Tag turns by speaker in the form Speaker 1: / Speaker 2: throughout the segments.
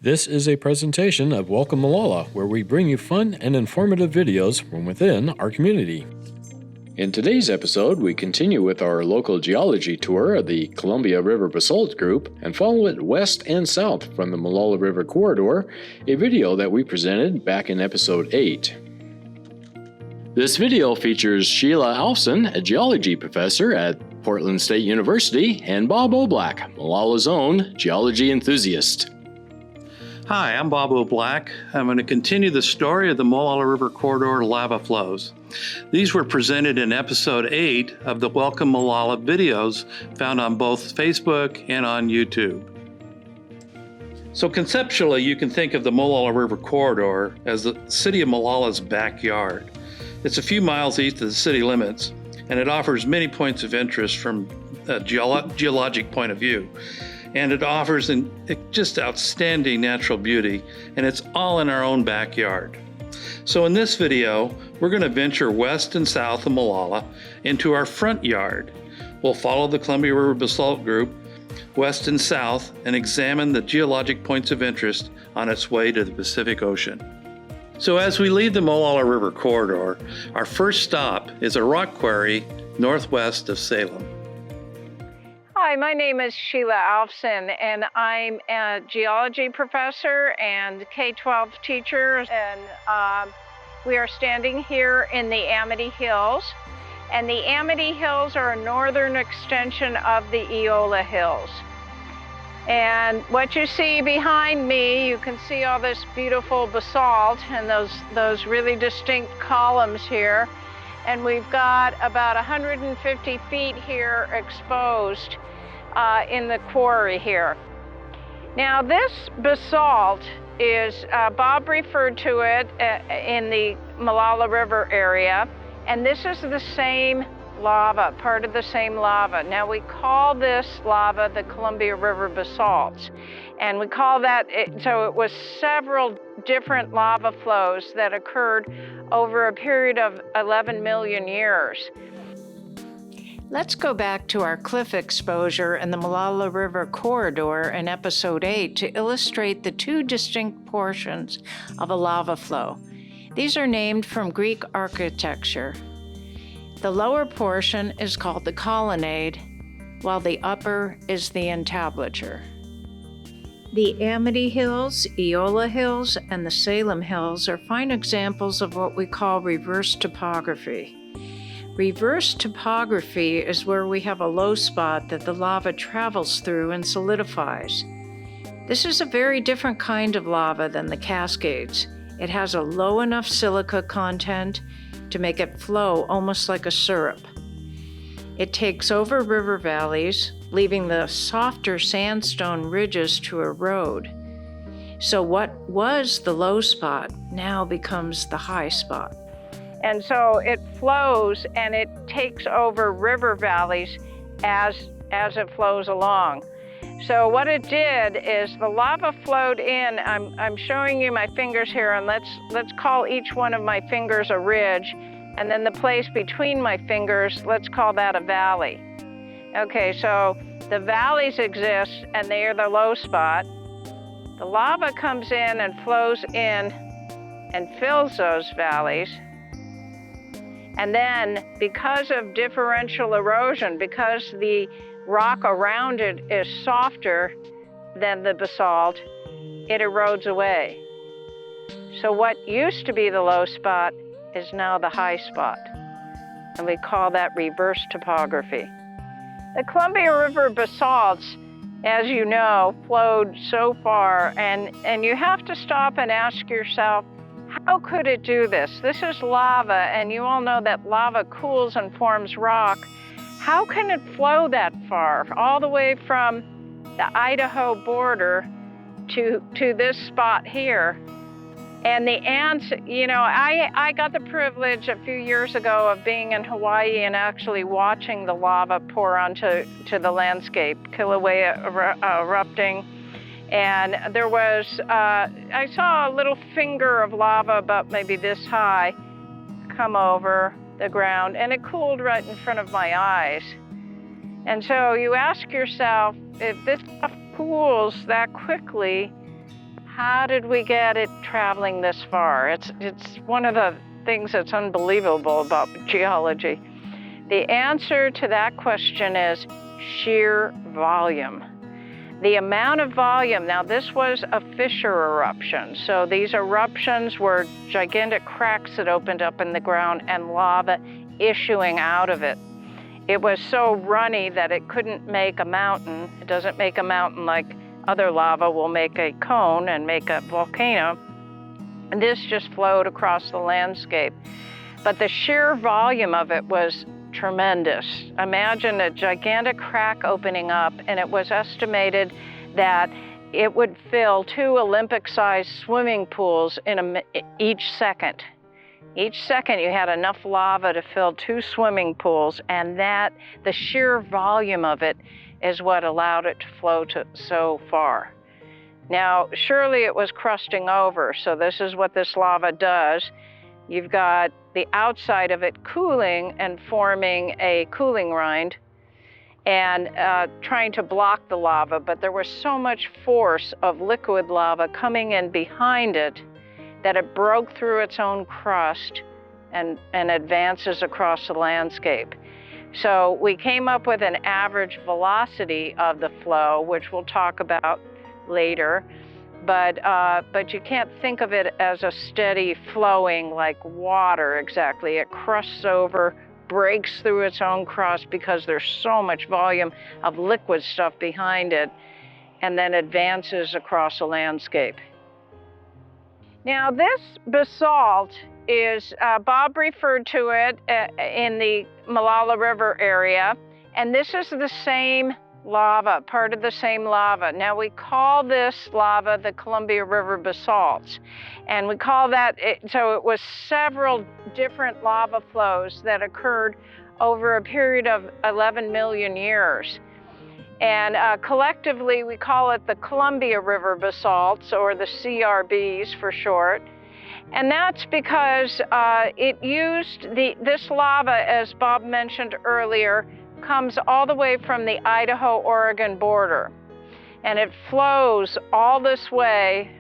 Speaker 1: This is a presentation of Welcome Molalla, where we bring you fun and informative videos from within our community. In today's episode, we continue with our local geology tour of the Molalla River Basalt group and follow it west and south from the Molalla River Corridor, a video that we presented back in episode 8. This video features Sheila Alfsen, a geology professor at Portland State University, and Bob Oblack, Mollalla's own geology enthusiast.
Speaker 2: Hi, I'm Bob Oblack. I'm going to continue the story of the Molalla River Corridor lava flows. These were presented in episode 8 of the Welcome Molalla videos found on both Facebook and on YouTube. So conceptually, you can think of the Molalla River Corridor as the city of Mollalla's backyard. It's a few miles east of the city limits, and it offers many points of interest from a geologic point of view. And it offers just outstanding natural beauty, and it's all in our own backyard. So in this video, we're going to venture west and south of Molalla into our front yard. We'll follow the Columbia River Basalt Group west and south and examine the geologic points of interest on its way to the Pacific Ocean. So as we leave the Molalla River Corridor, our first stop is a rock quarry northwest of Salem.
Speaker 3: Hi, my name is Sheila Alfsen, and I'm a geology professor and K-12 teacher, and we are standing here in the Amity Hills, and the Amity Hills are a northern extension of the Eola Hills. And what you see behind me, you can see all this beautiful basalt and those really distinct columns here, and we've got about 150 feet here exposed in the quarry here. Now this basalt is, Bob referred to it in the Molalla River area, and this is the same lava, part of the same lava. Now we call this lava the Columbia River basalts, and we call that, so it was several different lava flows that occurred over a period of 11 million years. Let's go back to our cliff exposure in the Molalla River Corridor in episode 8 to illustrate the two distinct portions of a lava flow. These are named from Greek architecture. The lower portion is called the colonnade, while the upper is the entablature. The Amity Hills, Eola Hills, and the Salem Hills are fine examples of what we call reverse topography. Reverse topography is where we have a low spot that the lava travels through and solidifies. This is a very different kind of lava than the Cascades. It has a low enough silica content to make it flow almost like a syrup. It takes over river valleys, leaving the softer sandstone ridges to erode. So what was the low spot now becomes the high spot. And so it flows and it takes over river valleys as it flows along. So what it did is the lava flowed in. I'm showing you my fingers here, and let's call each one of my fingers a ridge, and then the place between my fingers, let's call that a valley. Okay, so the valleys exist and they are the low spot. The lava comes in and flows in and fills those valleys. And then, because of differential erosion, because the rock around it is softer than the basalt, it erodes away. So what used to be the low spot is now the high spot, and we call that reverse topography. The Columbia River basalts, as you know, flowed so far, and you have to stop and ask yourself, how could it do this? This is lava, and you all know that lava cools and forms rock. How can it flow that far, all the way from the Idaho border to this spot here? And the answer, you know, I got the privilege a few years ago of being in Hawaii and actually watching the lava pour onto the landscape, Kilauea erupting. And there was, I saw a little finger of lava about maybe this high come over the ground, and it cooled right in front of my eyes. And so you ask yourself, if this stuff cools that quickly, how did we get it traveling this far? It's one of the things that's unbelievable about geology. The answer to that question is sheer volume. The amount of volume, now this was a fissure eruption, so these eruptions were gigantic cracks that opened up in the ground and lava issuing out of it. It was so runny that it couldn't make a mountain. It doesn't make a mountain like other lava will make a cone and make a volcano. And this just flowed across the landscape. But the sheer volume of it was tremendous. Imagine a gigantic crack opening up, and it was estimated that it would fill 2 Olympic-sized swimming pools in each second. Each second you had enough lava to fill 2 swimming pools, and that the sheer volume of it is what allowed it to flow so far. Now, surely it was crusting over, so this is what this lava does. You've got the outside of it cooling and forming a cooling rind and trying to block the lava, but there was so much force of liquid lava coming in behind it that it broke through its own crust and advances across the landscape. So we came up with an average velocity of the flow, which we'll talk about later. But you can't think of it as a steady flowing like water exactly. It crusts over, breaks through its own crust because there's so much volume of liquid stuff behind it, and then advances across a landscape. Now this basalt is, Bob referred to it in the Molalla River area, and this is the same lava, part of the same lava. Now we call this lava the Columbia River basalts, and we call that, so it was several different lava flows that occurred over a period of 11 million years. And collectively we call it the Columbia River basalts, or the CRBs for short. And that's because it used this lava, as Bob mentioned earlier, comes all the way from the Idaho-Oregon border. And it flows all this way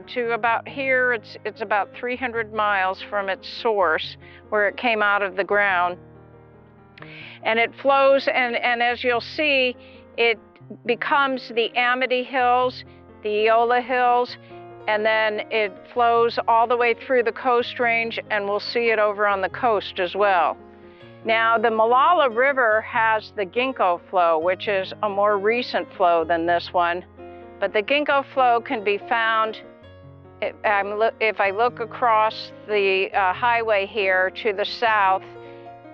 Speaker 3: to about here. It's about 300 miles from its source, where it came out of the ground. And it flows, and as you'll see, it becomes the Amity Hills, the Eola Hills, and then it flows all the way through the Coast Range, and we'll see it over on the coast as well. Now, the Molalla River has the Ginkgo flow, which is a more recent flow than this one. But the Ginkgo flow can be found, if I look across the highway here to the south,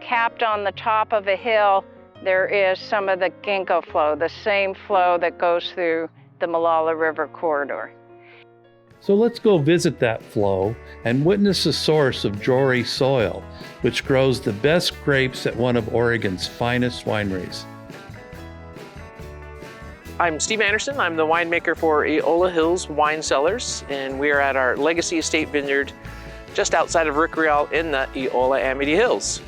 Speaker 3: capped on the top of a hill, there is some of the Ginkgo flow, the same flow that goes through the Molalla River Corridor.
Speaker 2: So let's go visit that flow and witness the source of Jory soil, which grows the best grapes at one of Oregon's finest wineries.
Speaker 4: I'm Steve Anderson. I'm the winemaker for Eola Hills Wine Cellars, and we are at our Legacy Estate Vineyard just outside of Rickreall in the Eola Amity Hills.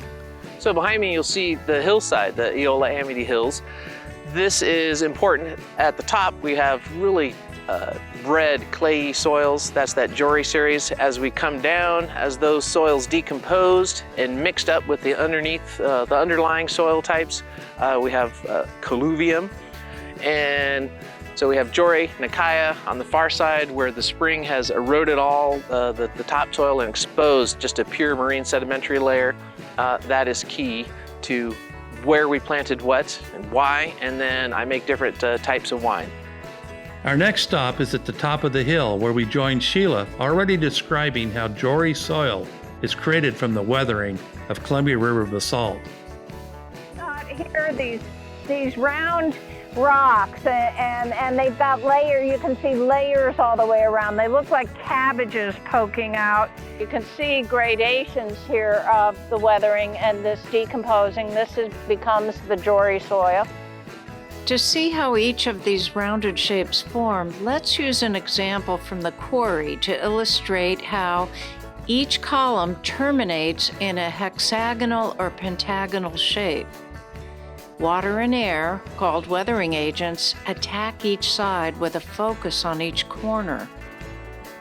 Speaker 4: So behind me you'll see the hillside, the Eola Amity Hills. This is important. At the top we have really red clayey soils. That's that Jory series. As we come down, as those soils decomposed and mixed up with the underlying soil types, we have colluvium. And so we have Jory, Nikaya on the far side, where the spring has eroded all the topsoil and exposed just a pure marine sedimentary layer. That is key to where we planted what and why, and then I make different types of wine.
Speaker 2: Our next stop is at the top of the hill, where we join Sheila, already describing how Jory soil is created from the weathering of Columbia River basalt.
Speaker 3: Here are these round rocks, and they've got layers. You can see layers all the way around. They look like cabbages poking out. You can see gradations here of the weathering and this decomposing. Becomes the Jory soil. To see how each of these rounded shapes form, let's use an example from the quarry to illustrate how each column terminates in a hexagonal or pentagonal shape. Water and air, called weathering agents, attack each side with a focus on each corner.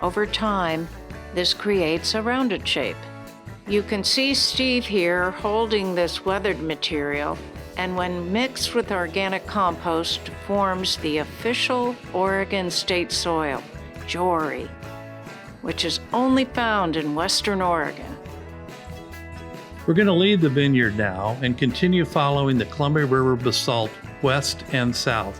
Speaker 3: Over time, this creates a rounded shape. You can see Steve here holding this weathered material, and when mixed with organic compost, forms the official Oregon state soil, Jory, which is only found in Western Oregon.
Speaker 2: We're going to leave the vineyard now and continue following the Columbia River basalt west and south.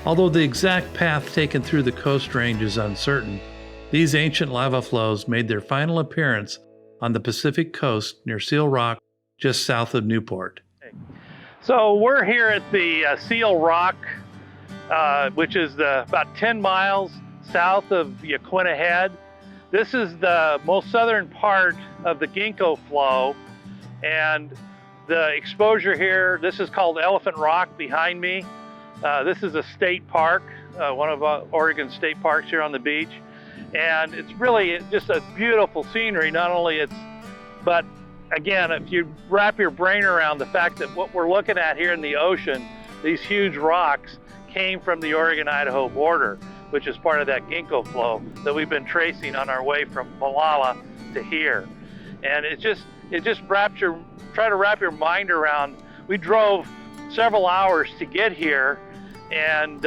Speaker 2: Although the exact path taken through the Coast Range is uncertain, these ancient lava flows made their final appearance on the Pacific coast near Seal Rock, just south of Newport. So we're here at the Seal Rock, which is about 10 miles south of Yaquina Head. This is the most southern part of the Ginkgo flow, and the exposure here, this is called Elephant Rock behind me. This is a state park, one of Oregon's state parks here on the beach. And it's really just a beautiful scenery. Not only but again, if you wrap your brain around the fact that what we're looking at here in the ocean, these huge rocks came from the Oregon-Idaho border, which is part of that Ginkgo flow that we've been tracing on our way from Molalla to here. And try to wrap your mind around. We drove several hours to get here, and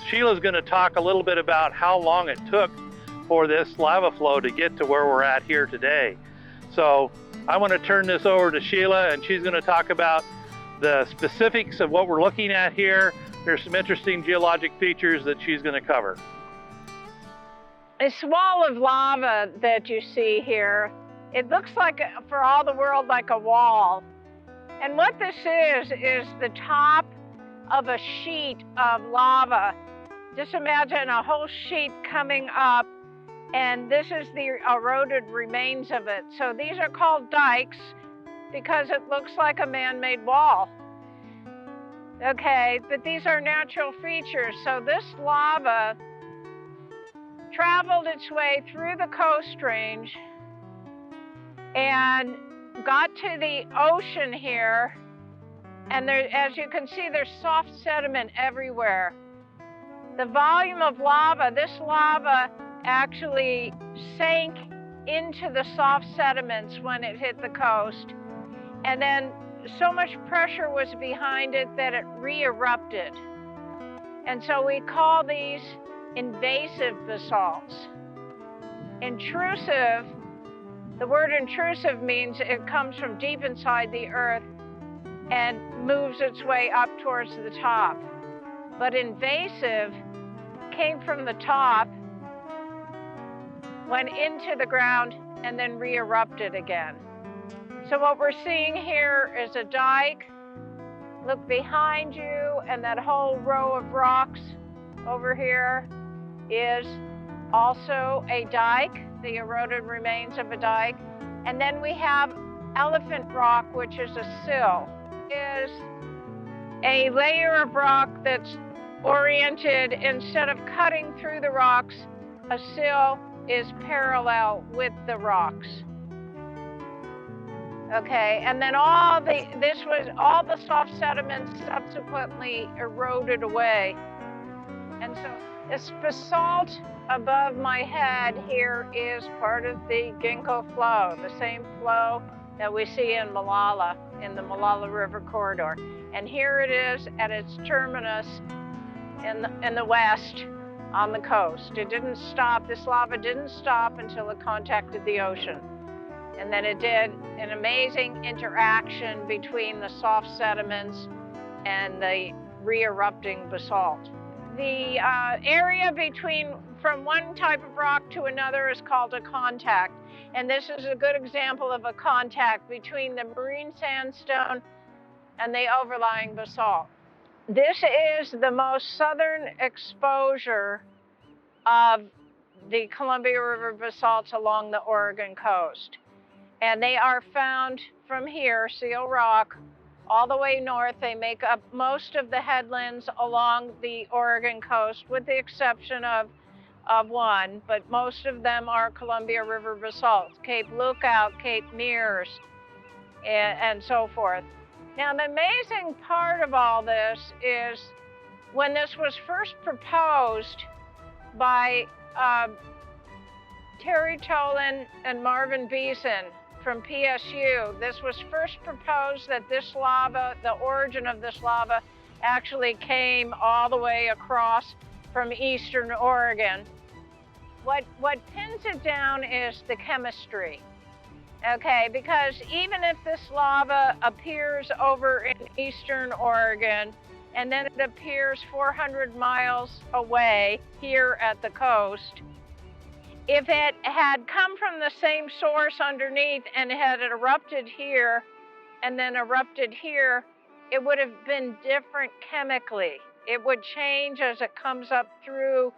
Speaker 2: Sheila's going to talk a little bit about how long it took for this lava flow to get to where we're at here today. So I want to turn this over to Sheila, and she's going to talk about the specifics of what we're looking at here. There's some interesting geologic features that she's going to cover.
Speaker 3: This wall of lava that you see here, it looks like, for all the world, like a wall. And what this is the top of a sheet of lava. Just imagine a whole sheet coming up, and this is the eroded remains of it. So these are called dikes because it looks like a man-made wall. Okay, but these are natural features. So this lava traveled its way through the Coast Range and got to the ocean here. And there, as you can see, there's soft sediment everywhere. The volume of lava, this lava actually sank into the soft sediments when it hit the coast. And then so much pressure was behind it that it re-erupted. And so we call these invasive basalts. Intrusive, the word intrusive means it comes from deep inside the earth and moves its way up towards the top. But invasive came from the top, went into the ground, and then re-erupted again. So what we're seeing here is a dike. Look behind you, and that whole row of rocks over here is also a dike, the eroded remains of a dike. And then we have Elephant Rock, which is a sill. Is a layer of rock that's oriented, instead of cutting through the rocks, a sill is parallel with the rocks. Okay, and then all the soft sediments subsequently eroded away. And so this basalt above my head here is part of the Ginkgo flow, the same flow that we see in Molalla, in the Molalla River Corridor. And here it is at its terminus in the west on the coast. It didn't stop, this lava didn't stop until it contacted the ocean. And then it did an amazing interaction between the soft sediments and the re-erupting basalt. The area from one type of rock to another is called a contact. And this is a good example of a contact between the marine sandstone and the overlying basalt. This is the most southern exposure of the Columbia River basalts along the Oregon coast. And they are found from here, Seal Rock, all the way north. They make up most of the headlands along the Oregon coast, with the exception of one, but most of them are Columbia River basalts, Cape Lookout, Cape Mears, and so forth. Now, the amazing part of all this is when this was first proposed by Terry Tolan and Marvin Beeson from PSU. This was first proposed that this lava, the origin of this lava, actually came all the way across from eastern Oregon. What pins it down is the chemistry. Okay, because even if this lava appears over in eastern Oregon, and then it appears 400 miles away here at the coast, if it had come from the same source underneath and had erupted here and then erupted here, it would have been different chemically. It would change as it comes up through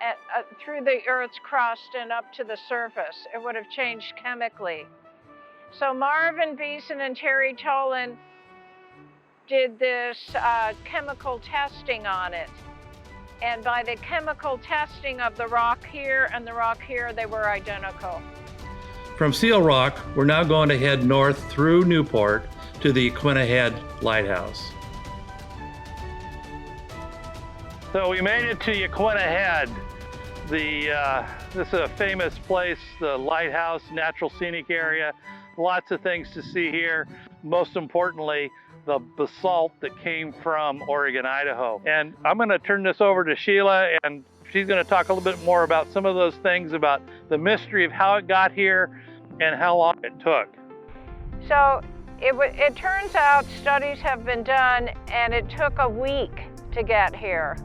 Speaker 3: the Earth's crust and up to the surface. It would have changed chemically. So Marvin Beeson and Terry Tolan did this chemical testing on it. And by the chemical testing of the rock here and the rock here, they were identical.
Speaker 2: From Seal Rock, we're now going to head north through Newport to the Yaquina Head Lighthouse. So we made it to Yaquina Head. This is a famous place, the lighthouse, natural scenic area. Lots of things to see here. Most importantly, the basalt that came from Oregon, Idaho. And I'm going to turn this over to Sheila, and she's going to talk a little bit more about some of those things, about the mystery of how it got here and how long it took.
Speaker 3: So it turns out studies have been done, and it took a week to get here.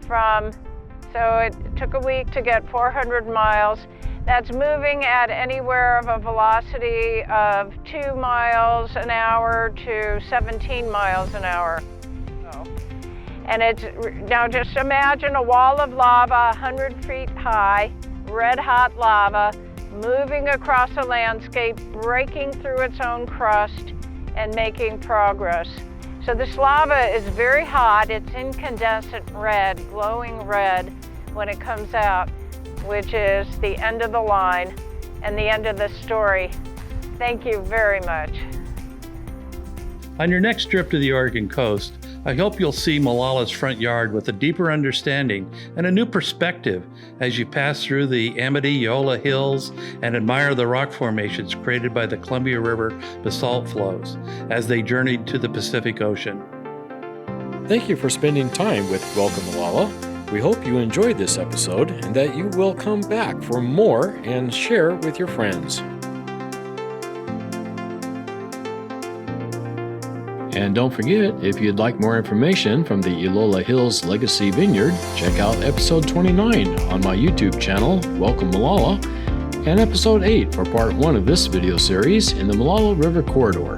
Speaker 3: So it took a week to get 400 miles. That's moving at anywhere of a velocity of 2 miles an hour to 17 miles an hour. And it's, now just imagine a wall of lava 100 feet high, red hot lava, moving across a landscape, breaking through its own crust and making progress. So this lava is very hot. It's incandescent red, glowing red when it comes out, which is the end of the line and the end of the story. Thank you very much.
Speaker 2: On your next trip to the Oregon coast, I hope you'll see Mollalla's front yard with a deeper understanding and a new perspective as you pass through the Amity-Yola Hills and admire the rock formations created by the Columbia River basalt flows as they journeyed to the Pacific Ocean.
Speaker 1: Thank you for spending time with Welcome Molalla. We hope you enjoyed this episode and that you will come back for more and share with your friends. And don't forget, if you'd like more information from the Elola Hills Legacy Vineyard, check out episode 29 on my YouTube channel, Welcome Molalla, and episode 8 for part 1 of this video series in the Molalla River Corridor.